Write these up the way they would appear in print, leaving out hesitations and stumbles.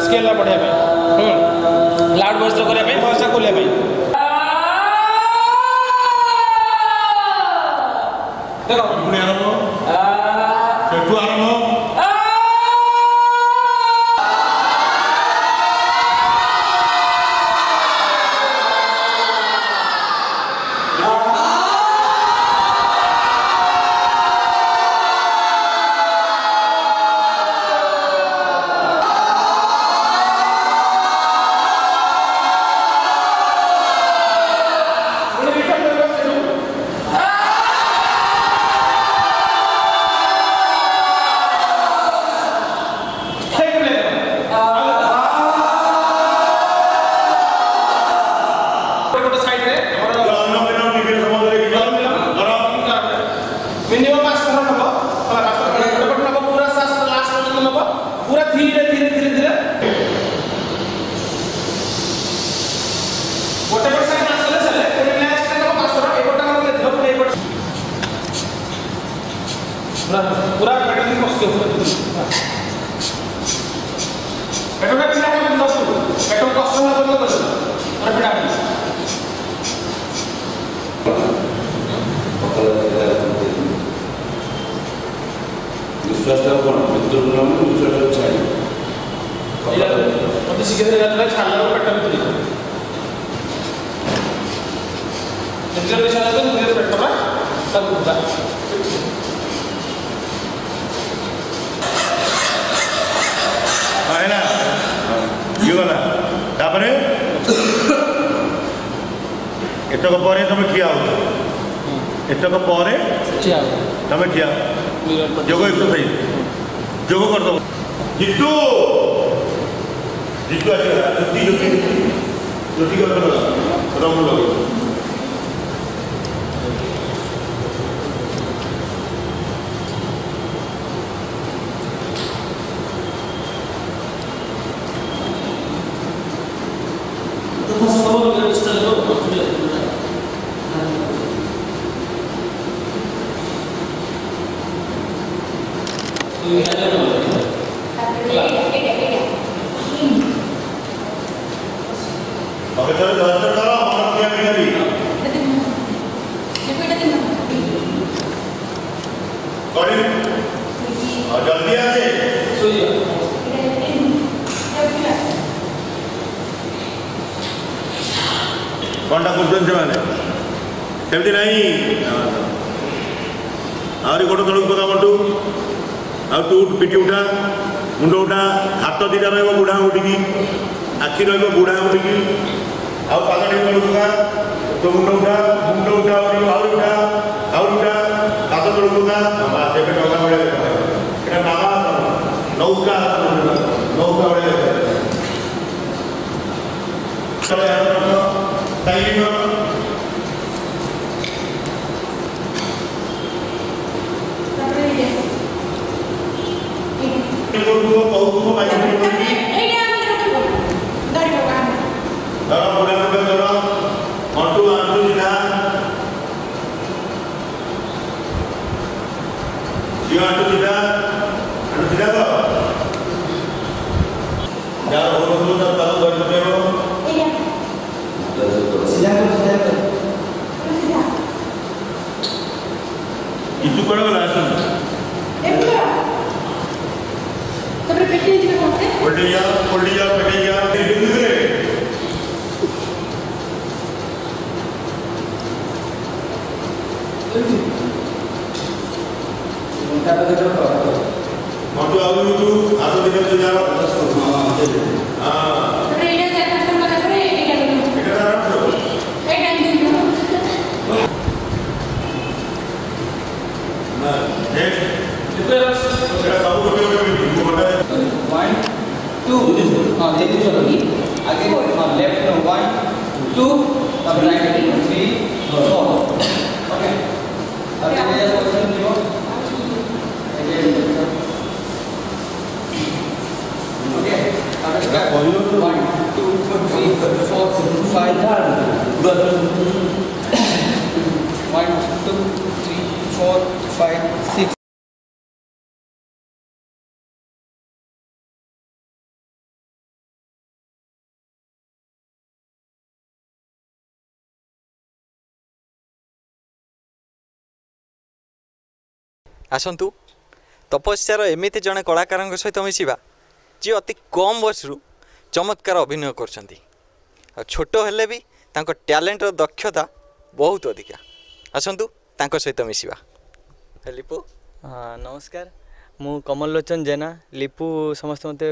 Scale बढ़ाया loud voice करने voice खोलिया मिनिमम 5 थर नब पूरा सांस लास्ट पर्यंत नब पूरा धीरे धीरे धीरे धीरे गोटे पट साइड आसले चले पुनी नेक्स्ट नब 5 थर एकोटा नब ले धप एकोटा पूरा पेट दिन बस के पेटोटा पिला के नब पेटो कष्ट ना बंद कर और पिटा विश्वास कौन विश्वास छाड़ी मत शीघ्र छाड़ा पेट भितर पेटटा गला एतक पर तुम ठिया हो एतक पर तुम ठिया जोग एक्सरसाइज जोग कर दो जितू जितू आसेगा ज्योति ज्योति ज्योति कर रंग लगे जल्दी आसे कंटा करमती नहीं आहरी गोट तौक पका मंटू आउ तू पिटी उठा मुंड उठा हाथ दीटा रहा बुढ़ा उठिकी आखि रहा बुढ़ा उठिकी आउ पाद टी पका तो मुंड उठा आहरी उठा आहरी उठा हाथ तौक पका टका बढ़िया नामा नौका नौका बढ़िया itu kau nak langsung. Tapi peti juga kau? Poldia, pedia, ini dulu. Kita bekerja apa? Mau tu awal itu, atau kita kerja apa? Tapi ini saya tak pernah kerja ini kan? Kita tak tahu. Saya kan dulu. Next. Kita tahu betul. 1, 2. Take this one. Again, left 1, 2. Right 3, 4. Okay. Again, just position zero. Again. Okay. After start. 1, 2, 3, 4, 5. 1, 2, 3, 4, 5, 6. आसतु तपस्यार एमती जड़े कलाकार सहित मिसवा जी अति कम बयसरू चमत्कार अभिनय कर छोट हेले भी तांको टैलेंट दक्षता बहुत अधिका आसतु सहित मिसवा। लिपु हाँ नमस्कार मु कमल लोचन जेना लिपु समस्त मत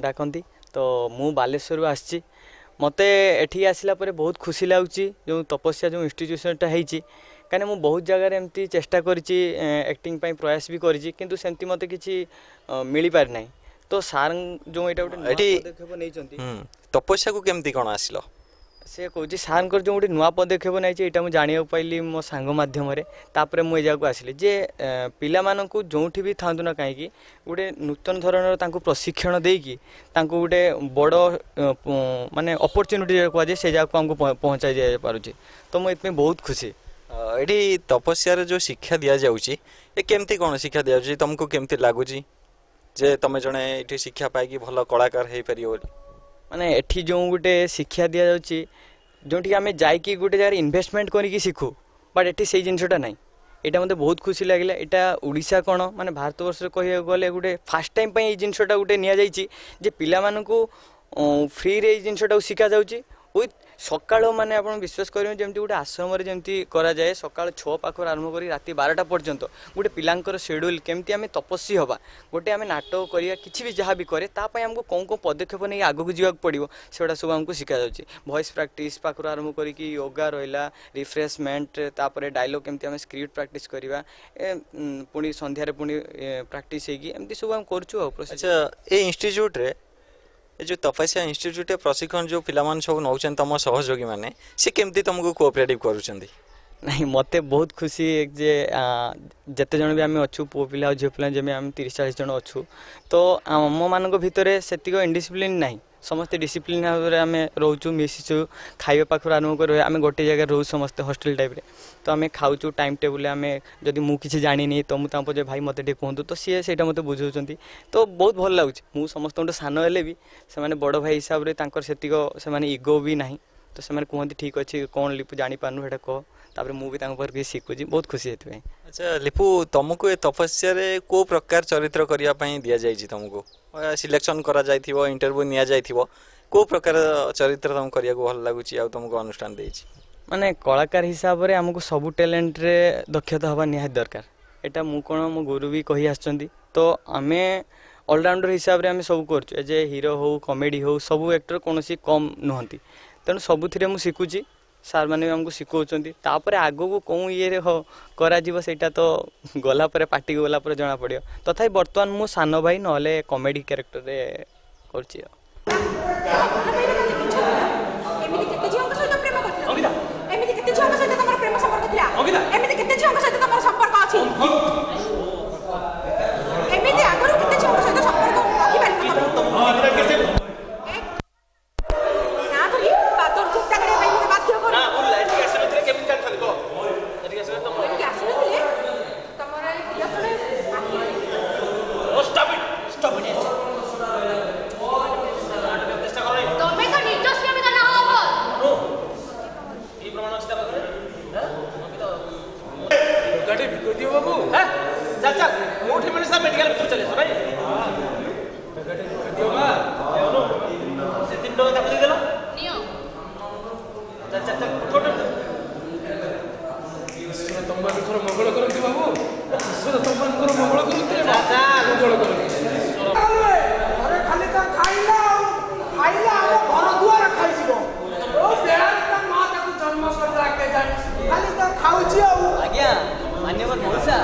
डाकती तो मु बालेश्वर आसी मते एठी आसिला परे बहुत खुशी लगुच जो तपस्या जो इंस्टीट्यूशनटा होती कहीं मुझे बहुत जगह एमती चेष्टा करी एक्टिंग प्रयास भी करी किंतु सेमती मते किसी मिल पारि ना तो सार जो यहाँ गोटे पदक्षेप नहीं तपस्या को केमती कौन आसिल से कौच सार जो गोटे नुआ पदक्षेप नहीं यहाँ मुझे जाना पाइली मो सांग मध्यम तापर मुझे जगह आसिली जे पिला मानू जो भी था ना कहीं गोटे नूतन धरण प्रशिक्षण देकी गोटे बड़ माने अपॉर्चुनिटी कहुए से जगह को आमको पहुँचाई जा पारुची तो मुझे बहुत खुशी। ये तपस्या जो शिक्षा दि जाऊँगी ये केमती कौन शिक्षा दि जाऊँगी तुमको केमती लगुच जे तुम जड़े ये शिक्षा पाई भल कलाकार हो पार माने एठी जो गोटे शिक्षा दि जाऊँगी जोटि आम जाकि गोटे जगह इन्वेस्टमेंट करके शिखु बट एठी से जिनसटा ना यहाँ मत बहुत खुशी लगे यहाँ ओडिशा कौन माने भारत वर्ष कह गले गोटे फास्ट टाइम ये जिनसटा गोटे नि पिला मानू फ्री रे जिनसटा शिखा जाऊँगी विथ सकाल माने आप विश्वास करेंगे जमी गोटे आश्रम जमी करा जाए सकाल 6 पाखर आरंभ कर राति 12टा पर्यंत गोटे पिलांकर शेड्यूल केमती आम तपस्वी हवा गोटे आम नाटक करिया किछि भी जहाँ भी करे तापाई आमको कौन कौन पदक्षेप नहीं आग को जावाक पड़ो सेटा सब आमको शिखा जाउछि वॉइस प्रैक्टिस पाखर आरंभ करिकी योगा रहिला रिफ्रेशमेंट तापर डायलॉग केमती आम स्क्रिप्ट प्रैक्टिस करिवा पुणी संध्यारे पुणी प्रैक्टिस होगी एमती सब आम करछु। अच्छा ए इंस्टीट्यूट रे जो तपस्या इंस्टीट्यूट प्रशिक्षण जो पिला सब नौ तुम सहयोगी मैंने सी केमती तुमको कोऑपरेटिव करूँ नहीं मते बहुत खुशी जे जिते जन भी आम अच्छू पुओ पिला झील पिला जमी आम 30-40 जन अच्छू तो आम मान भितर से इनडिसिप्लिन ना समस्ते डिसिप्लिन भाव में आम रोचु मिशु खाଇବା पाखर आरंभ कर आम गोटे जगह रोज समस्ते हॉस्टेल टाइप रे तो आम खाऊँ टाइम टेबुल आम जदि मु किसी जानी तो मुझे पचे भाई मत कहतु तो सी से मत बुझाऊँ तो बहुत भल लगुच मु समस्त सान हेले भी से बड़ भाई हिसाब से इगो भी ना तो से कहते ठीक अच्छे कौन लिपु जापारू है कह तापर मुझे शिखुची बहुत खुशी है। अच्छा लिपु तुमको ये तपस्या को प्रकार चरित्र करने दि जाए तुमको सिलेक्शन करा जाइथिबो इंटरव्यू निया जाइथिबो को प्रकार चरित्र तुम करिया को भल लागुची आ तुमको अनुष्ठान देछि माने कलाकार हिसाब रे हमको सब टैलेंट रे दक्षता हवा निहाय दरकार एटा मु कोन मो गुरु भी कहि आछंती तो आमे ऑलराउंडर हिसाब रे आमे सब करछु एज हीरो हो कॉमेडी हो सब एक्टर कोनोसी कम नहंती तेणु सबुथिरे मु शिखुची सार मैंने आमको शिखौंट तापर आग को कौन ये करा सेटा तो गला पार्टी को गला जना पड़ो तथापि बर्तमान मु सान भाई ना कॉमेडी कैरेक्टर रे करछि।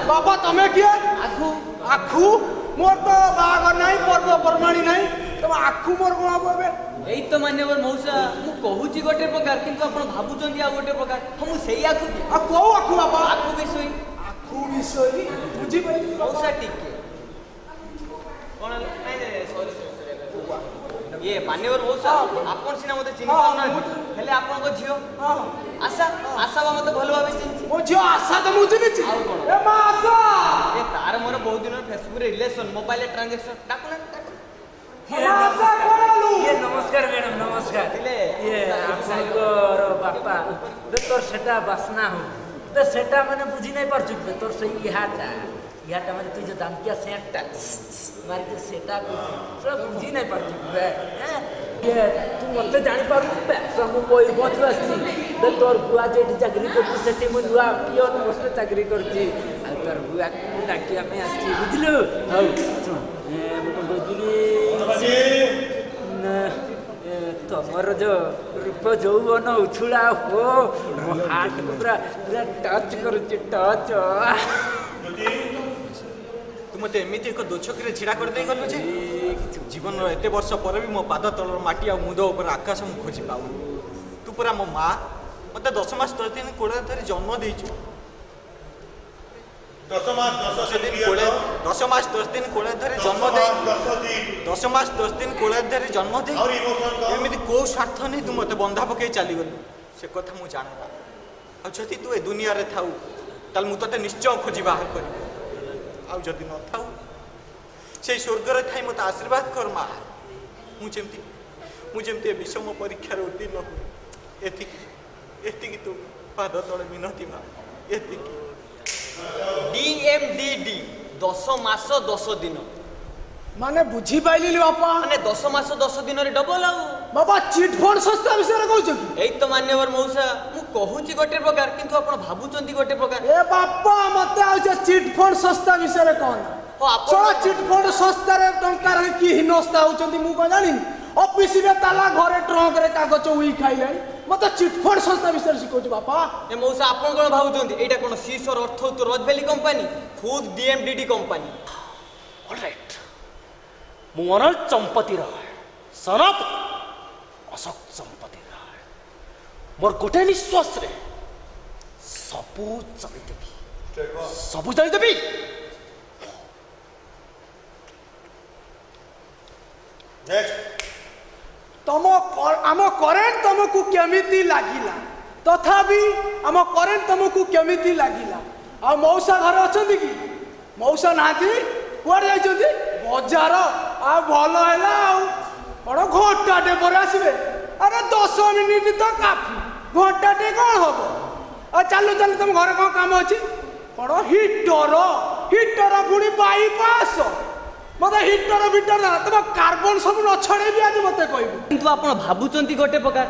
बाबा तमें किए आखु आखु मोर तो बागर नहीं पर्व परमाणी नहीं तुम आखु मोर कोन हबो बे एई तो मान्यवर मौसा मु कहूची गोटे प्रकार किंतु आपण भाबुचंदी आ गोटे प्रकार हम सेई आखु आ को आखु बाबा आखु विषय बुझी पई मौसा टिके कोन नहीं सॉरी ये मान्यवर मौसा आपण सिना मते चिन्ह ना हेले आपण को झियो आशा आशा बा मते भलो भाबे चिन्ह ओ झियो आशा तो मुझे भी ए मा आशा ए तार मोर बहुत दिन फेसबुक रे रिलेशन मोबाइल ट्रांजैक्शन डाकुना आशा कोनालू ये नमस्कार मैडम नमस्कार ये आपको बापा तो तोर सेटा बासना हो तो सेटा माने बुझी नहीं पारछु तोर सही हाता ইয়াটা মানে তুই যে দামকিয়া সেটটা মারিতে সেটা সেটা বুঝি নাই পারছি হ্যাঁ তু মতে জানিপারু ସବୁ ମୟୂରଭଞ୍ଜରୁ ଆସିଛି ତୋର ବୁଆ ଯେଠି ଚାକିରି କରୁଛି ସେଠି ମୁଁ ନୂଆ ପିଅନ ପୋଷ୍ଟରେ ଚାକିରି କରୁଛି ଆଉ ତୋର ବୁଆକୁ ଡାକିବା ପାଇଁ ଆସିଛି ବୁଝିଲୁ ହଉ ଶୁଣ ମୁଁ କ'ଣ କହୁଥିଲି ତମର ଯୋଉ ରୂପ ଯୌବନ ଉଛୁଳା ହୋ ମୋ ହାର୍ଟକୁ ପୁରା ପୁରା ଟଚ୍ କରୁଛି ଟଚ୍ ତୁ ମୋତେ ଏମିତି ଏକ ଦୋଛକିରେ ଛିଡ଼ା କରିଦେଇ ଗଲୁ ଯେ ଜୀବନର ଏତେ ବର୍ଷ ପରେ ବି ମୋ ପାଦ ତଳର ମାଟି ଆଉ ମୁଣ୍ଡ ଉପରେ ଆକାଶ ମୁଁ ଖୋଜି ପାଉନି। ତୁ ପୁରା ମୋ ମା ମୋତେ 10 ମାସ 10 ଦିନ କୋଳରେ ଧରି ଜନ୍ମ ଦେଇଛୁ। 10 ମାସ 10 ଦିନ 10 ମାସ 10 ଦିନ କୋଳରେ ଧରି ଜନ୍ମ ଦେଇ 10 ମାସ 10 ଦିନ କୋଳରେ ଧରି ଜନ୍ମ ଦେଇ ଏମିତି କେଉଁ ସ୍ୱାର୍ଥ ନେଇ ତୁ ମୋତେ ବନ୍ଧା ପକେଇ ଚାଲିଗଲୁ ସେ କଥା ମୁଁ ଜାଣେ ନା। ଆଉ ଯଦି ତୁ ଏ ଦୁନିଆରେ ଥାଉ ତାହେଲେ ମୁଁ ତୋତେ ନିଶ୍ଚୟ ଖୋଜି ବାହାର କରିବି। ଆଉ ଯଦି ନଥାଉ ସେଇ ସ୍ୱର୍ଗରେ ଥାଇ ମୋତେ ଆଶୀର୍ବାଦ କର ମା। ମୁଁ ଯେମିତି ଏ ବିଷମ ପରୀକ୍ଷାରେ ଉତ୍ତୀର୍ଣ୍ଣ ହୁଏ ଏତିକି ତୁ ପାଦ ତଳେ ମିନତି ମା ଏତିକି। DMDD 10 ମାସ 10 ଦିନ ମାନେ ବୁଝିପାଇଲି ବାପା ମାନେ 10 ମାସ 10 ଦିନରେ ଡବଲ ଆଉ ବାପା ଚିଟ୍ ଫଣ୍ଡ ସଂସ୍ଥା ବିଷୟରେ କହୁଛ କି? ଏଇ ତ ମାନ୍ୟବର ମଉସା ମୁଁ କହୁଛି ଗୋଟେ ପ୍ରକାର କିନ୍ତୁ ଆପଣ ଭାବୁଛନ୍ତି ଗୋଟେ ପ୍ରକାର। ଏ ବାପା ମତେ ଆଉ ସେ ଚିଟ୍ ଫଣ୍ଡ ସଂସ୍ଥା ବିଷୟରେ କହନା। ଚଳ ଚିଟ୍ ଫଣ୍ଡ ସଂସ୍ଥାରେ ଟଙ୍କାର କି ହୀନସ୍ତା ହଉଛନ୍ତି ମୁଁ କଣ ଜାଣିନି। ଅଫିସରେ ତାଲା ଘରେ ଟ୍ରଙ୍କରେ କାଗଜ ଉଇ ଖାଇଲାଣି ମତେ ଚିଟ୍ ଫଣ୍ଡ ସଂସ୍ଥା ବିଷୟରେ ଶିଖଉଛୁ ବାପା। ଏ ମଉସା ଆପଣ କଣ ଭାବୁଛନ୍ତି ଏଇଟା କଣ ସିସର ଅର୍ଥ ରୋଜଭ୍ୟାଲି କମ୍ପାନୀ ଖୁଦ DMDD କମ୍ପାନୀ। অলরাইট ମୁଁ ଅନଲ ଚମ୍ପତି ରାୟ ସନତ ଅଶୋକ ଚମ୍ପତି ରାୟ ମୋର ଗୋଟେ ନିଶ୍ୱାସରେ ସବୁ ଜାଣିଦେବି ଆମ କରେଣ୍ଟ ତମକୁ କେମିତି ଲାଗିଲା ତଥାପି ଆମ କରେଣ୍ଟ ତମକୁ କେମିତି ଲାଗିଲା? ଆଉ ମଉସା ଘରେ ଅଛନ୍ତି କି? ମଉସା ନାହାନ୍ତି କୁଆଡେ ଯାଇଛନ୍ତି? ବଜାର। ଆଉ ଭଲ ହେଲା ଆଉ କଣ ଘଣ୍ଟାଟେ ପରେ ଆସିବେ? ଆରେ 10 ମିନିଟ୍ ତ କାଫି ଘଣ୍ଟାଟେ କଣ ହବ? ଆଉ ଚାଲୁ ତମ ଘରେ କଣ କାମ ଅଛି? କଣ ହିଟର ପୁଣି ବାଇପାସ ମତେ ହିଟର ତମ କାର୍ବନ ସବୁ ନ ଛଡେଇବି ଆଜି ମତେ କହିବୁ। କିନ୍ତୁ ଆପଣ ଭାବୁଛନ୍ତି ଗୋଟେ ପ୍ରକାର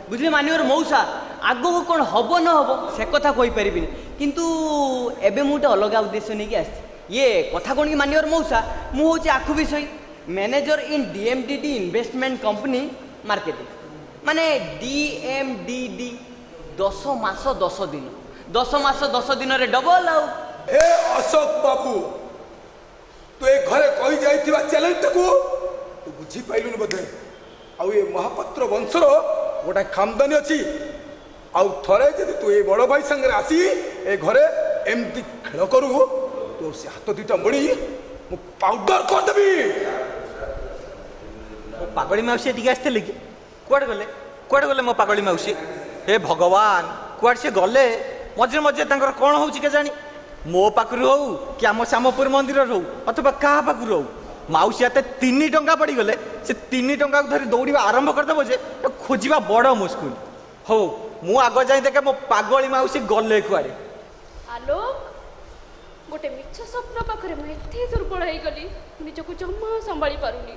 ବୁଝିଲେ ମାନ୍ୟବର ମଉସା ଆଗକୁ କଣ ହବ ନ ହବ ସେ କଥା କହିପାରିବିନି କିନ୍ତୁ ଏବେ ମୁଁ ଗୋଟେ ଅଲଗା ଉଦ୍ଦେଶ୍ୟ ନେଇକି ଆସିଛି। ଇଏ କଥା କଣ କି ମାନ୍ୟବର ମଉସା ମୁଁ ହଉଛି ଆଖୁ ବିଷୟ manager in DMDD investment company marketing ମାନେ DMDD 10 ମାସ 10 ଦିନ 10 ମାସ 10 ଦିନରେ ଡବଲ ଆଉ। हे अशोक बाबू तू ए घरे कही जाइथिबा चैलेंजटाକୁ तू बुझी पाइलुन बधे आउ ए महापात्र वंशर गोटा खानदानी अछि आउ थरे जदि तू ए बड़ भाई संगे आसी ए घरे एमती खेल करू तो से हाथ दुटा मणि मु पाउडर कर देबी। पागड़ी माउसी एटिके आस्ते कि कुआडे गले मो पागड़ी माउसी? हे भगवान कुआडे से गले मझे मझे तांकर कोन होउची के जानी मो पाखरु हो कि आम श्यामपुर मंदिर हो अथवा क्या पाखरु हो माउसी हाथ 3 टंका पड़ी गले से 3 टंका धरी दौड़ा आरंभ करदेव जे खोजा बड़ मुस्किल हो मु आग जाए देखे मो पागली माउसी गले कुआडे। आलोक गोटे मिछ स्वप्न पाखरे मैं एते दुर्बल हो गली निजको जम्मा संभाली पारुनी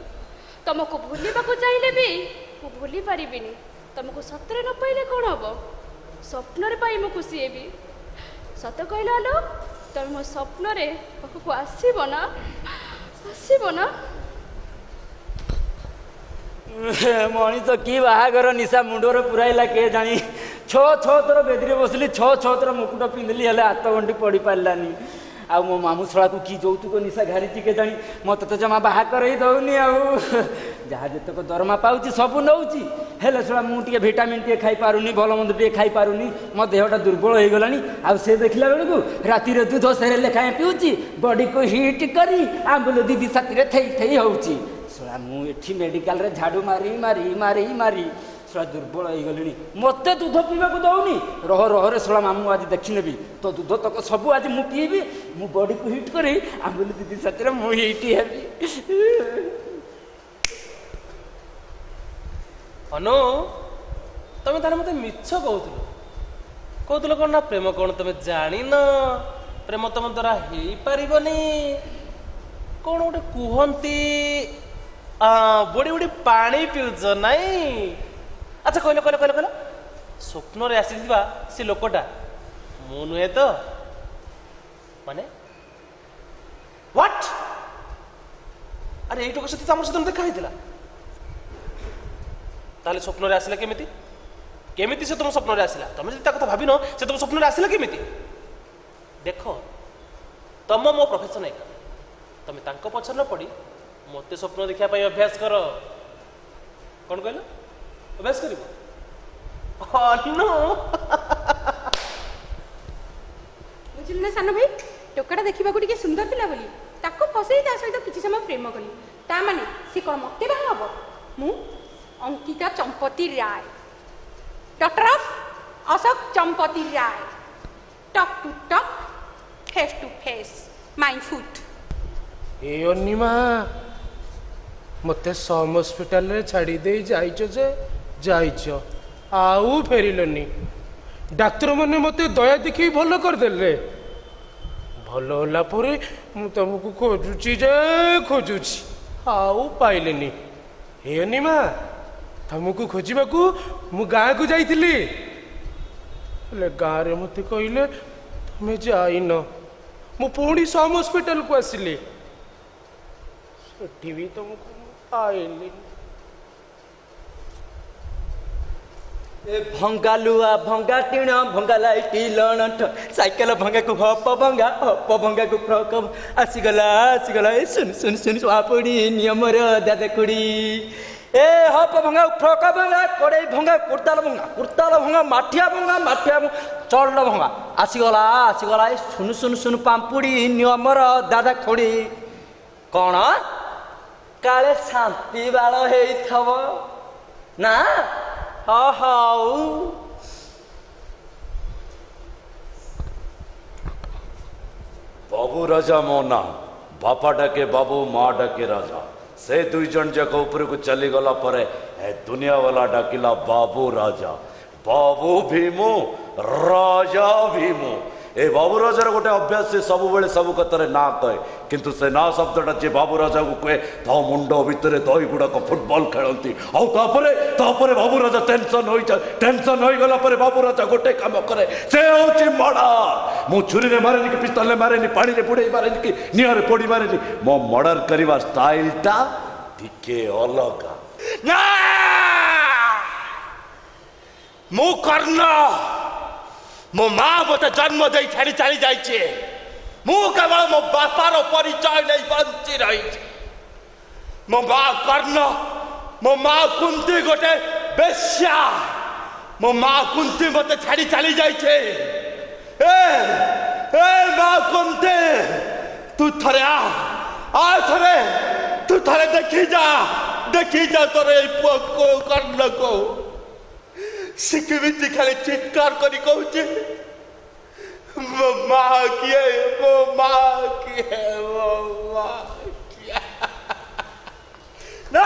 तुमको भूलिबा को चाहिले भी मु भूली पारिबिनी तुमको सतरे न पाइले कोन हबो स्वप्न रे पाई मु खुशी हेबी सत कहला आलोक तुम मो स्वप्न रे पाखको आसीबो ना मणि तो कि बाहागर निशा मुंडर पुराइला के जानी छो थर बेदी बसली छो थर मुकुट पिंधली हेले हाथ गंडी पड़ पारानी आ मो मामू छड़ा को कि যৌতুক निशा घारी के जानी मत तो जमा बाहा कर दौनी जहाँ जितक दरमा पाऊँ सब नौची हेले छड़ा मुझे भिटामिन टे खाई पारुनी भल मंद टे खाई पारुनी मो देहटा दुर्बल हो गलानी आ से देखला बेलू राति दूध सेरे लेखाएं पीऊँची बॉडी को हिट करी आंबुल दीदी साथी थई थई होउची छड़ा मुझे मेडिकल रे झाड़ू मारी मारी मारी मारी छड़ा दुर्बल हो गली मत दूध पीवा को दौनी रह रह रे छड़ा मामू आज देखी नेबी तो दूध तक सब आज मु पीबी मु बॉडी को हिट करी आंबुल दीदी साथी मु हिट हेबी। अनु तमें तार मत मिछ कहूल कौन ना प्रेम कौन तुम जान ପ୍ରେମ ତମ ଦ୍ୱାରା ହେଇପାରିବନି। କ'ଣ ଗୋଟେ କୁହନ୍ତି ବୁଡ଼ି ବୁଡ଼ି ପାଣି ପିଉଛ ନାଇଁ? ଆଚ୍ଛା କହିଲ କହିଲ କହିଲ କହିଲ ସ୍ୱପ୍ନରେ ଆସିଥିବା ସେ ଲୋକଟା ମୁଁ ନୁହେଁ ତ? ମାନେ ହ୍ୱାଟ୍? ଆରେ ଏଇ ଟୋକା ସହିତ ଆମର ସହିତ ଦେଖା ହେଇଥିଲା। ତାହେଲେ ସ୍ୱପ୍ନରେ ଆସିଲା କେମିତି? କେମିତି ସେ ତୁମ ସ୍ୱପ୍ନରେ ଆସିଲା? ତମେ ଯଦି ତା କଥା ଭାବିନ ସେ ତୁମ ସ୍ୱପ୍ନରେ ଆସିଲା କେମିତି? ଦେଖ ତମ ମୋ ପ୍ରଫେସନ୍ ଏକା। ତମେ ତାଙ୍କ ପଛରେ ନ ପଡ଼ି ମୋତେ ସ୍ୱପ୍ନ ଦେଖିବା ପାଇଁ ଅଭ୍ୟାସ କର। କ'ଣ କହିଲ? ଅଭ୍ୟାସ କରିବ? ବୁଝିଲୁ ନା ସାନ ଭାଇ, ଟୋକାଟା ଦେଖିବାକୁ ଟିକେ ସୁନ୍ଦର ଥିଲା ବୋଲି ତାକୁ ଫସେଇ ତା ସହିତ କିଛି ସମୟ ପ୍ରେମ କଲି। ତା ମାନେ ସେ କ'ଣ ମୋତେ ବାହା ହବ? ମୁଁ Ankita Champati Ray, doctor of Ashok Champati Ray, talk to talk, face to face, my foot. ଏ ଅନିମା ମୋତେ ସମ୍ ହସ୍ପିଟାଲରେ ଛାଡ଼ି ଦେଇ ଯାଇଛ ଯେ ଯାଇଛ, ଆଉ ଫେରିଲନି। ଡାକ୍ତରମାନେ ମୋତେ ଦୟା ଦେଖି ଭଲ କରିଦେଲେ। ଭଲ ହେଲା ପରେ ମୁଁ ତମକୁ ଖୋଜୁଛି ଯେ ଖୋଜୁଛି, ଆଉ ପାଇଲିନି। ହେ ଅନିମା, ତମକୁ ଖୋଜିବାକୁ ମୁଁ ଗାଁକୁ ଯାଇଥିଲି, ହେଲେ ଗାଁରେ ମୋତେ କହିଲେ ତମେ ଯାଇନ। ମୁଁ ପୁଣି ସମ୍ ହସ୍ପିଟାଲକୁ ଆସିଲି, ସେଠି ବି ତମକୁ ପାଇଲିନି। ए भंगा लुआ भंगा टीण भंगा लाइट लणठ साइकेल भंगा को हप भंगा को फ्रक आसीगला ए सुन सुन सुन आपड़ी नियमर दादा कुड़ी ए हप भंगा फ्रक भंगा कड़े भंगा कुर्ताल भंगा माठिया चल भंगा आसीगला ए सुन सुन सुन पाम्पुड़ी नियमर दादा खुड़ी कौन काले शांति बाल हेइथव ना? हाउ बाबू राजा मो ना, बापा डाके बाबू, माँ डाके राजा। से दुई जन जाक ऊपर को चली गला परे दुनिया वाला डाकिला बाबू राजा। बाबू भीमू राजा भीमू। ए बाबू राजार गोटे अभ्यास से सब बेले सब कथार ना कहे, किंतु से ना शब्दटा जे बाबू राजा को कहे तो मुंड भितर दही गुड़ाक फुटबॉल खेलती। आउे बाबू राजा टेंशन हो गला परे बाबू राजा गोटे काम करे, से होची मर्डर। मु छुरी रे मारेनी कि पिस्तल रे मारेनी, पानी रे बुड़े मारेनी कि निआं रे पोड़ी मारेनी। मो मर्डर करिवा स्टाइलटा टिके अलगा ना। मु कर्ण मो माँ मत जन्म दे छाड़ी चली जाइए। मु केवल मो बापार परिचय नहीं बंची रही। मो माँ कर्ण, मो माँ कुंती गोटे बेश्या। मो माँ कुंती मत छाड़ी चली जाइए। ए माँ कुंती, तू थरे आ थरे, तू थरे देखी जा तोर पुआ को कर्ण को सिक्किमिति खाली चित्कार करी कहूचे मो माँ किए ना।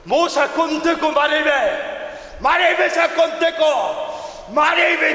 मो से कुंते को मारेबे से कुंते को मारेबे।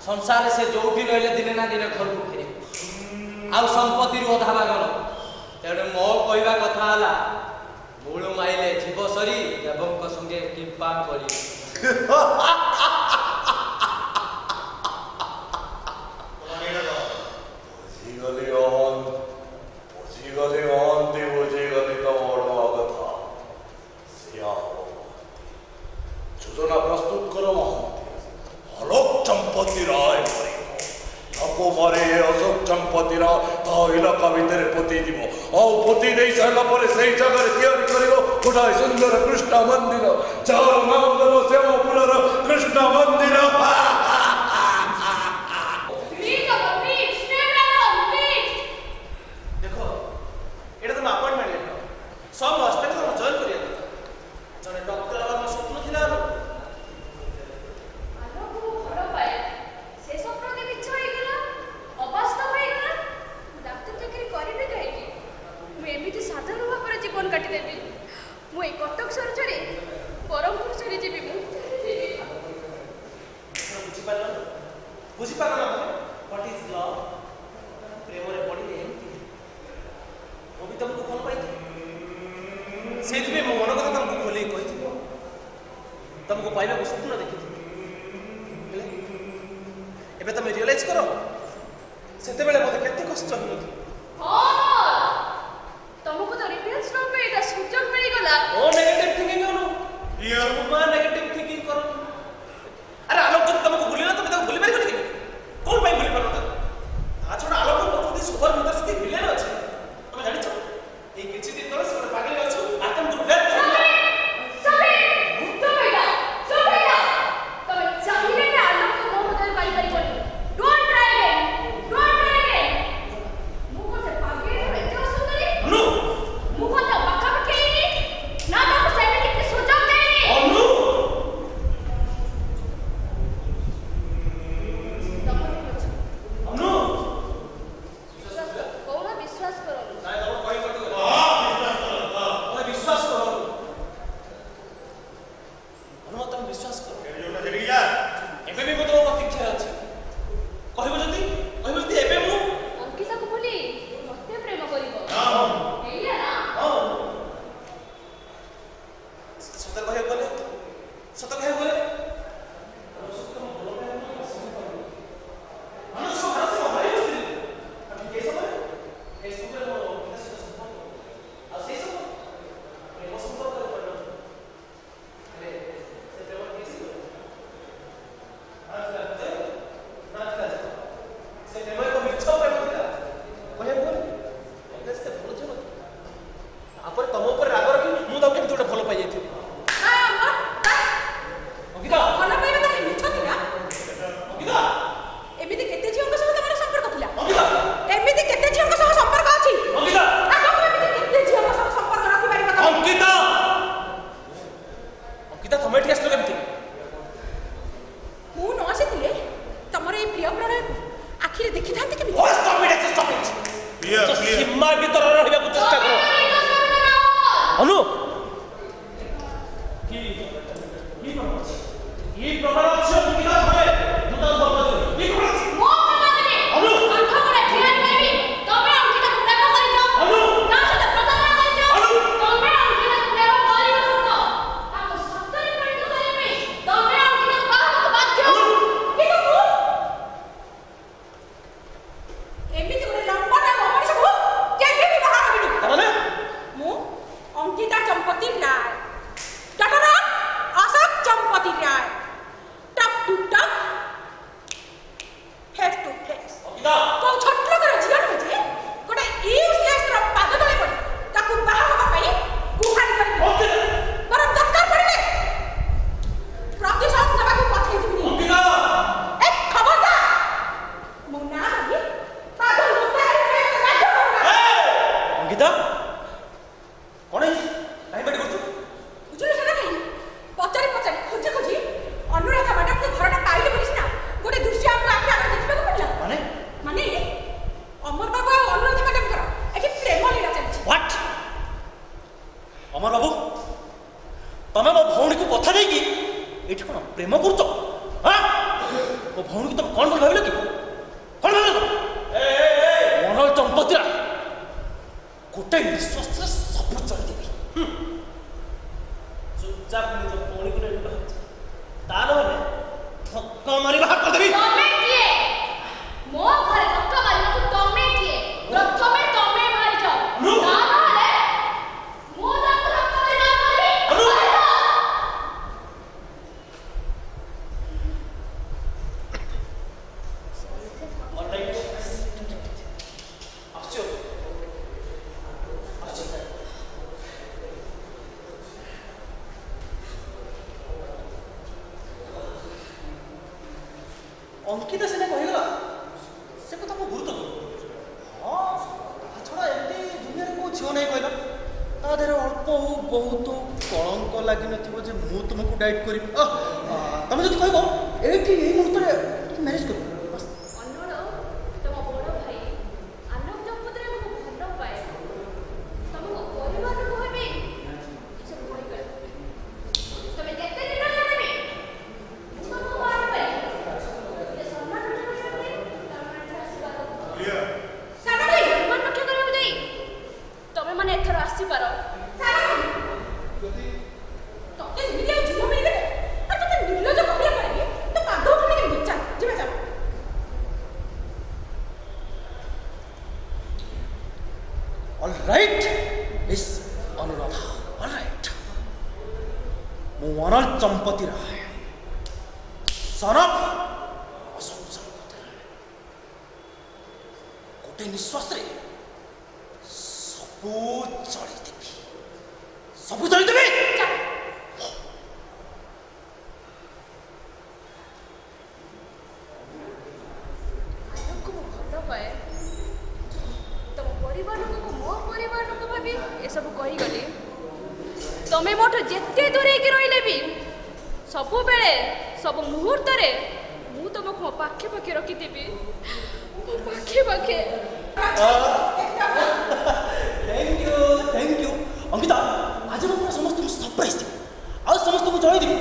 संसार से जो रही दिने ना दिन घर को फेरे आउ संपत्ति अधा भाग तेणु मो कहवा कथा मूल माइले जीव सरी देवों संगे कृपा करी। ସମୟରେ ଅଶୋକ ଚମ୍ପତିର ଇଲାକା ଭିତରେ ପୋତି ଯିବ ଆଉ ପୋତି ଦେଇ ସାରିଲା ପରେ ସେଇ ଜାଗାରେ ତିଆରି କରିବ ଗୋଟାଏ ସୁନ୍ଦର କୃଷ୍ଣ ମନ୍ଦିର ଯାହାର ନାମ ଦେବ ଶ୍ୟାମପୁରର କୃଷ୍ଣ ମନ୍ଦିର। सब हॉस्पिटल में जॉइन करिया जने डॉक्टर हवा में स्वप्न थिला आलो को घर पाए से स्वप्न के बिछ होई गेला अवास्तव होई गेला डॉक्टर चाकरी करिबे काहे कि मु एमिति साधारण भाव जीवन काटी देबी मु ए कटक शहर छड़ी बरमपुर छड़ी जीबी मु बुझी पालो ना व्हाट इज लव प्रेम रे पड़ी एमिति वो भी तुमको कौन पाई से मो मन कथा तुमको खोल कही तुमको पाइबा स्वप्न देखी एबे तुम रियलाइज करो सेते बेले मते केते कष्ट होई तुमको तो रिफरेंस नो पे एटा सुचक मिली गला ओ नेगेटिव थिंकिंग करो ये सुमा नेगेटिव थिंकिंग करो अरे आलोक जब तुमको भूलिना तुम तो भूली पारिबो कि कोन पाई भूली पारो आ छोड़ा आलोक प्रकृति सुपर भीतर से विलेन अछि तुम जानि छ ए किछि दिन तले से पागल अछि आतम तू डेथ ऑलराइट ବହୁତ କଳଙ୍କ ଲାଗିନଥିବ ଯେ ମୁଁ ତୁମକୁ ଡାଇଟ୍ କରିବି। ତମେ ଯଦି କହିବ ଏଇଠି ଏଇ ମୁହୂର୍ତ୍ତରେ ମ୍ୟାରେଜ୍ କରିବ। चंपती राय son of अशोक चंपती राय गोटे निश्वास रे सबू चली देवी तमे मोठ जेते दूरे की रहिले भी सबु बेले सब मुहूर्त रे मु तुमको मो पाखे पाखे रखी देबी मो पाखे थैंक यू अंकिता आज मैं पूरा समस्त सरप्राइज दे आज समस्त को जणाई देबी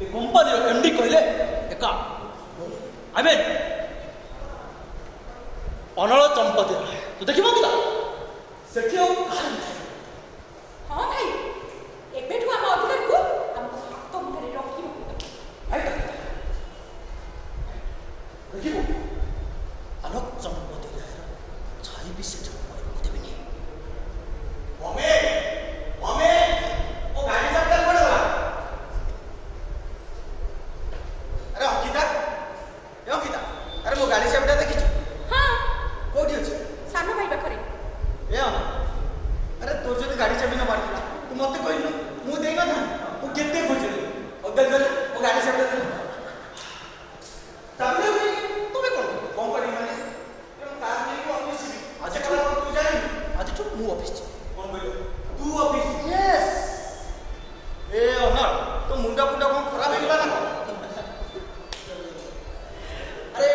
ए कंपनी रो एमडी कहले एका आई मीन अनल चंपती राय तो देखिबो अंकिता सेठी हां भाई एबेठु हम अधिकार को हम हाथ मुठरे रखी देखिबो आलोक चंपती राय छाई भी से देबनी मम्मी ओ गाड़ी सब कर पड़ो अरे अंकिता अरे मो गाड़ी सब देखि हां कोठी अछि सानो भाई बखरे ए अरे तोर जदी गाड़ी चाबी न मारला तू मते कहलु मु देई न था तू केते खोजली ओ गल ओ गाड़ी चाबी दे चाबी दे तमे कोन करी माने कार नहीं को ऑफिस भी आज कल तू जाई आज तो मु ऑफिस कोन बोलो तू ऑफिस यस ए ओनर तो मुंडा कोन खराब हो गेला ना अरे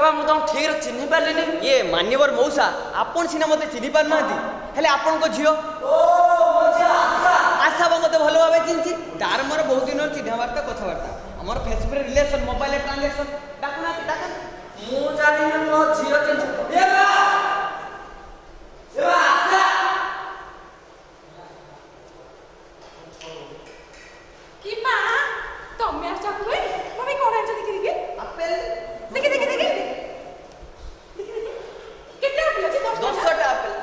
बाबा मु तुम ठीक चिन्ह पारे ये मान्यवर मौसा आपण सीना मते चिन्ह पार ना हेले आपण को झियो आशा बा मते भलो भाबे चिन्छि तार मोर बहुत दिन चिन्ह वार्ता कथा वार्ता हमर फेसबुक रिलेशन मोबाइल ट्रांजैक्शन डाकुना डाकन मु जानि मो झियो चिन्ह ए बा आशा कि मां तमे आशा कोई मम्मी कोन आछा देखि आपेल देखि केते आपेल अछि 10 टा आपेल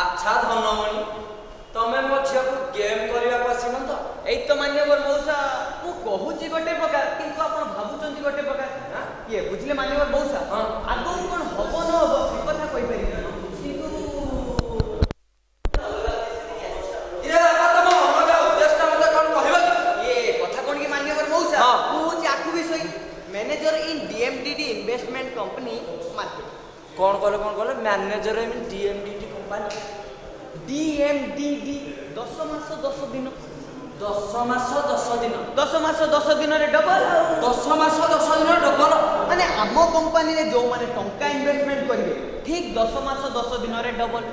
अच्छा धनमणि तमे मो झिया को गेम करिया पसिन तो एई तो मान्यवर मौसा मु कहूची गोटे प्रकार किंतु आपण भाबुचंती गोटे प्रकार ये बुझले मान्यवर मौसा आगो कोन हबो न हबो से कथा कहि पारि किंतु ये बात मो हमरा उद्देश्य मते कोन कहबा ये कथा कोन की मान्यवर मौसा मु होची आखु विषय मैनेजर इन डीएमडीडी इन्वेस्टमेंट कंपनी मार्केट कौन कहले मैनेजर इन डीएमडीडी कंपनी डीएमडीडी 10 मास 10 दिन 10 मास 10 दिन 10 मास 10 दिन रे डबल 10 मास 10 दिन डबल माने आम कंपनी रे जो माने टंका इन्वेस्टमेंट करिवे ठीक 10 मास 10 दिन रे डबल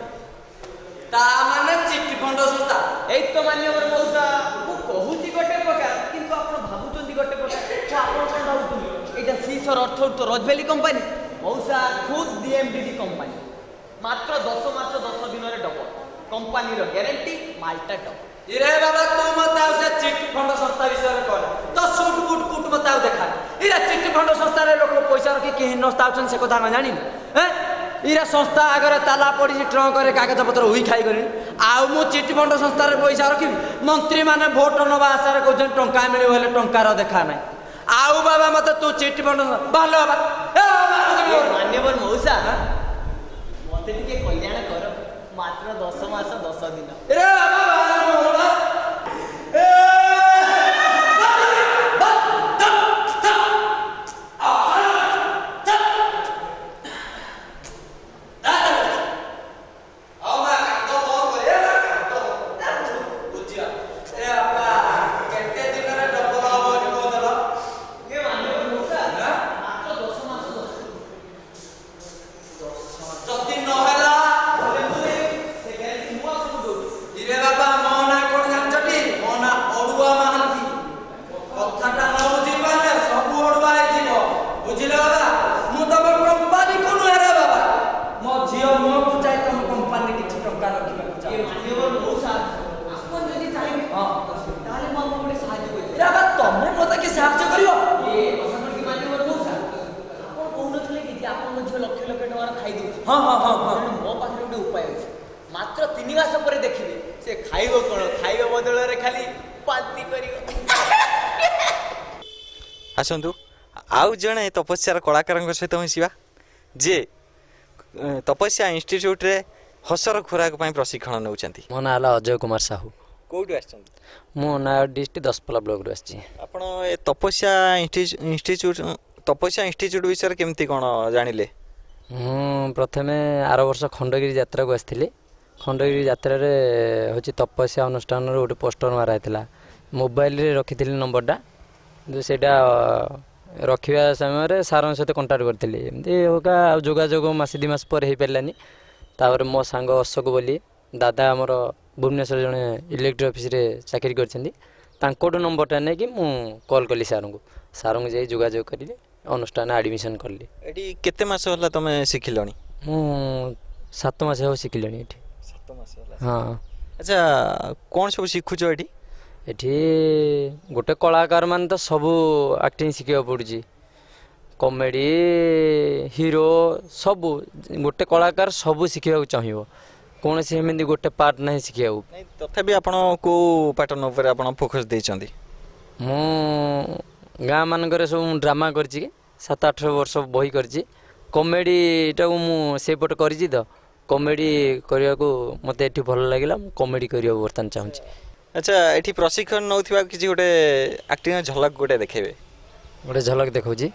ता माने चिट फंड संस्था एई तो मान्यवर मौसा मु कहूची गोटे प्रकार किंतु आपण भाबुचंती गोटे प्रकार तो आपण कोन भाबुचंती एटा सीसर अर्थ तो रजवेली कंपनी मौसा खुद डीएमडीडी कंपनी मात्र 10 मास 10 दिन रे डबल कंपनी रो गारंटी माल्टा टप इरे बाबा तू मत आउ से चिट फंड संस्था विषय रे कहला तो सूट बूट कुट मत आउ देखा इरे चिट फंड संस्था रे लोक पैसा रखी के नस्ता आउछन से कथा न जानि हैं इरा संस्था अगर ताला पड़ी ट्रंक रे कागज पत्र हुई खाई करी आउ मु चिट फंड संस्था रे पैसा रखी मंत्री माने वोट नबा आशा रे कहजन टंका मिलियो हेले टंका रो देखा नै आउ बाबा मत तू चिट फंड बालो बाबा ए मान्यवर मौसा मते टिके कल्याण कर मात्र 10 मास 10 दिन रे बाबा मो पाखे गोटे उपाय अछि मात्र 3 मास पर देखिबे से खाइबो कोन खाइबो बदल रे खाली पांती करियो आसतु आउ जणे तपस्यार कलाकार सहित मिसिबा जे तपस्या इंस्टीट्यूट रे हसर खुराक पई प्रशिक्षण नउचंती मो ना हला अजय कुमार साहू कोउडु आछंती मो नायड डिस्ट्रिक्ट 10 ब्लॉक रो आछि आपण ए तपस्या इंस्टीट्यूट विषय केमती कोन जानिले प्रथमे आर वर्ष खंडगिरी यात्रा को आसती खंडगिरी यात्रा हूँ तपस्या अनुष्ठान गोटे पोस्टर मारा मोबाइल रे रखी नंबरटा सेटा रखा समय सार सहित कंटाक्ट करी एमती होगा जोगाजोग मसे 2 मास पर हो पारानी तापर मो सांग अशोक बोली दादा आमर भुवनेश्वर जड़े इलेक्ट्रिक ऑफिस रे चाकरी कर नंबरटा नहीं कि कॉल कली सार को जाई जोगाजोग करी अनुष्ठान एडमिशन कली एटी केते मास होला तमे सिखिलणी मु 7 मास हो सिखिलणी एटी 7 मास होला हां अच्छा कोन सब सिखुछ एटी एटी गोटे कलाकार मान तो सब एक्टिंग शिखिया पड़ुची कॉमेडी हीरो सब गोटे कलाकार सब शिखिया चाहिए कौन से एमती गोटे पार्ट नहीं शिखिया तथापि आपण को पैटर्न ऊपर आपण फोकस देचंदी मु गाँ मानक सब ड्रामा कर 7-8 वर्ष बही कर କମେଡ଼ିଟାକୁ ମୁଁ ସେଇପଟେ କରିଛି ତ କମେଡ଼ି କରିବାକୁ ମୋତେ ଏଠି ଭଲ ଲାଗିଲା ମୁଁ କମେଡ଼ି କରିବାକୁ ବର୍ତ୍ତମାନ ଚାହୁଁଛି। ଆଚ୍ଛା ଏଠି ପ୍ରଶିକ୍ଷଣ ନେଉଥିବା କିଛି ଗୋଟେ ଆକ୍ଟିଂର ଝଲକ ଗୋଟେ ଦେଖେଇବେ। ଗୋଟେ ଝଲକ ଦେଖାଉଛି।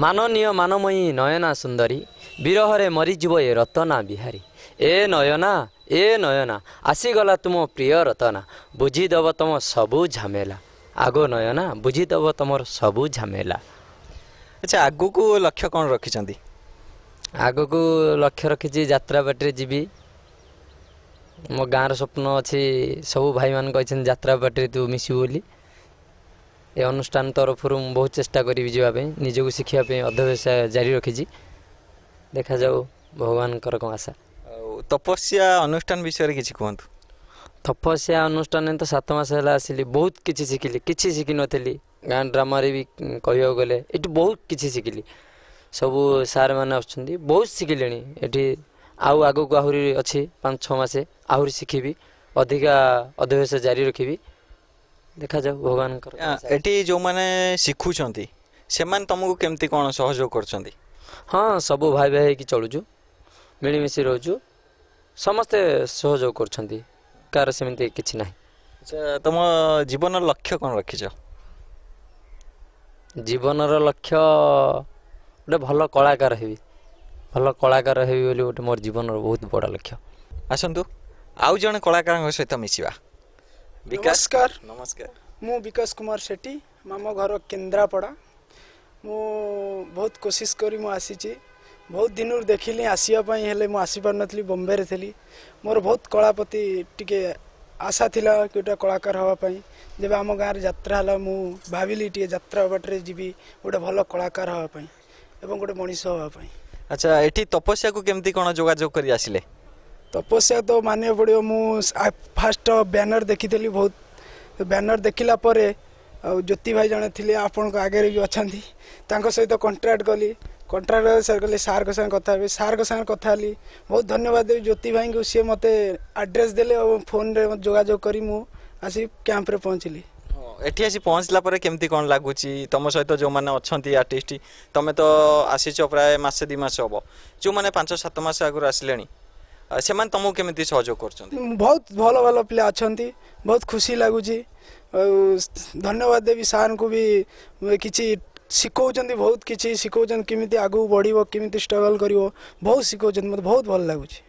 ମାନନୀୟ ମାନମୟୀ ନୟନା ସୁନ୍ଦରୀ ବିରହରେ ମରିଯିବ ଏ ରତନା ବିହାରୀ ଏ ନୟନା ଆସିଗଲା ତୁମ ପ୍ରିୟ ରତନା ବୁଝିଦେବ ତମ ସବୁ ଝାମେଲା ଆଗ ନୟନା ବୁଝିଦେବ ତମର ସବୁ ଝାମେଲା। ଆଚ୍ଛା ଆଗକୁ ଲକ୍ଷ୍ୟ କ'ଣ ରଖିଛନ୍ତି? ଆଗକୁ ଲକ୍ଷ୍ୟ ରଖିଛି ଯାତ୍ରା ପାର୍ଟିରେ ଯିବି। ମୋ ଗାଁର ସ୍ୱପ୍ନ ଅଛି ସବୁ ଭାଇମାନେ କହିଛନ୍ତି ଯାତ୍ରା ପାର୍ଟିରେ ତୁ ମିଶିବୁ ବୋଲି। ଏ ଅନୁଷ୍ଠାନ ତରଫରୁ ମୁଁ ବହୁତ ଚେଷ୍ଟା କରିବି ଯିବା ପାଇଁ ନିଜକୁ ଶିଖିବା ପାଇଁ ଅଧ୍ୟାବସାୟ ଜାରି ରଖିଛି। ଦେଖାଯାଉ ଭଗବାନଙ୍କର କ'ଣ ଆଶା। ଆଉ ତପସ୍ୟା ଅନୁଷ୍ଠାନ ବିଷୟରେ କିଛି କୁହନ୍ତୁ। ତପସ୍ୟା ଅନୁଷ୍ଠାନରେ ତ 7 ମାସ ହେଲା ଆସିଲି ବହୁତ କିଛି ଶିଖିଲି କିଛି ଶିଖିନଥିଲି। ଗାଁ ଡ୍ରାମାରେ ବି କହିବାକୁ ଗଲେ ଏଠି ବହୁତ କିଛି ଶିଖିଲି। ସବୁ ସାର୍ମାନେ ଆସୁଛନ୍ତି ବହୁତ ଶିଖିଲେଣି ଏଠି। ଆଉ ଆଗକୁ ଆହୁରି ଅଛି 5-6 ମାସେ ଆହୁରି ଶିଖିବି ଅଧିକା ଅଧ୍ୟାବସାୟ ଜାରି ରଖିବି। ଦେଖାଯାଉ ଭଗବାନଙ୍କର। ଏଠି ଯେଉଁମାନେ ଶିଖୁଛନ୍ତି ସେମାନେ ତୁମକୁ କେମିତି କ'ଣ ସହଯୋଗ କରୁଛନ୍ତି? ହଁ ସବୁ ଭାଇ ଭାଇ ହେଇକି ଚଳୁଛୁ ମିଳିମିଶି ରହୁଛୁ ସମସ୍ତେ ସହଯୋଗ କରୁଛନ୍ତି କାହାର ସେମିତି କିଛି ନାହିଁ। ଆଚ୍ଛା ତୁମ ଜୀବନର ଲକ୍ଷ୍ୟ କ'ଣ ରଖିଛ? ଜୀବନର ଲକ୍ଷ୍ୟ ଗୋଟେ ଭଲ କଳାକାର ହେବି ବୋଲି ଗୋଟେ ମୋର ଜୀବନର ବହୁତ ବଡ଼ ଲକ୍ଷ୍ୟ। ଆସନ୍ତୁ ଆଉ ଜଣେ କଳାକାରଙ୍କ ସହିତ ମିଶିବା। ନମସ୍କାର। ନମସ୍କାର। ମୁଁ ବିକାଶ କୁମାର ସେଠୀ ଆମ ଘର କେନ୍ଦ୍ରାପଡ଼ା। ମୁଁ ବହୁତ କୋशिଶ କରି ମୁଁ ଆସିଛି ବହୁତ ଦିନରୁ ଦେଖିଲି ଆସିବା ପାଇଁ ହେଲେ ମୁଁ ଆସିପାରୁନଥିଲି ବମ୍ବେରେ ଥିଲି। ମୋର ବହୁତ କଳା ପ୍ରତି ଟିକେ ଆଶା ଥିଲା କି ଗୋଟେ କଳାକାର ହେବା ପାଇଁ। ଯେବେ ଆମ ଗାଁରେ ଯାତ୍ରା ହେଲା ମୁଁ ଭାବିଲି ଟିକେ ଯାତ୍ରା ବାଟରେ ଯିବି ଗୋଟେ ଭଲ କଳାକାର ହେବା ପାଇଁ ଏବଂ ଗୋଟେ ମଣିଷ ହେବା ପାଇଁ। ଆଚ୍ଛା ଏଠି ତପସ୍ୟାକୁ କେମିତି କ'ଣ ଯୋଗାଯୋଗ କରି ଆସିଲେ? ତପସ୍ୟା ତ ମାନିବାକୁ ପଡ଼ିବ। ମୁଁ ଫାଷ୍ଟ ବ୍ୟାନର ଦେଖିଥିଲି ବହୁତ ବ୍ୟାନର ଦେଖିଲା ପରେ ଆଉ ଜ୍ୟୋତି ଭାଇ ଜଣେ ଥିଲେ ଆପଣଙ୍କ ଆଗରେ ବି ଅଛନ୍ତି ତାଙ୍କ ସହିତ କଣ୍ଟ୍ରାକ୍ଟ କଲି। କଣ୍ଟ୍ରାକ୍ଟ ସାର୍ କହିଲେ ସାର୍ଙ୍କ ସାଙ୍ଗେ କଥା ହେବି ସାର୍ଙ୍କ ସାଙ୍ଗେ କଥା ହେଲି। ବହୁତ ଧନ୍ୟବାଦ ଦେବି ଜ୍ୟୋତି ଭାଇଙ୍କୁ ସିଏ ମୋତେ ଆଡ୍ରେସ୍ ଦେଲେ ଆଉ ଫୋନ୍ରେ ଯୋଗାଯୋଗ କରି ମୁଁ ଆସି କ୍ୟାମ୍ପରେ ପହଞ୍ଚିଲି। ଏଠି ଆସି ପହଞ୍ଚିଲା ପରେ କେମିତି କ'ଣ ଲାଗୁଛି? ତୁମ ସହିତ ଯେଉଁମାନେ ଅଛନ୍ତି ଆର୍ଟିଷ୍ଟ ତୁମେ ତ ଆସିଛ ପ୍ରାୟ 1-2 ମାସ ହେବ ଯେଉଁମାନେ 5-7 ମାସ ଆଗରୁ ଆସିଲେଣି ସେମାନେ ତୁମକୁ କେମିତି ସହଯୋଗ କରୁଛନ୍ତି? ବହୁତ ଭଲ ଭଲ ପିଲା ଅଛନ୍ତି ବହୁତ ଖୁସି ଲାଗୁଛି। ଆଉ ଧନ୍ୟବାଦ ଦେବି ସାର୍ଙ୍କୁ ବି କିଛି ଶିଖଉଛନ୍ତି ବହୁତ କିଛି ଶିଖଉଛନ୍ତି କେମିତି ଆଗକୁ ବଢ଼ିବ କେମିତି ଷ୍ଟ୍ରଗଲ୍ କରିବ ବହୁତ ଶିଖଉଛନ୍ତି ମୋତେ ବହୁତ ଭଲ ଲାଗୁଛି।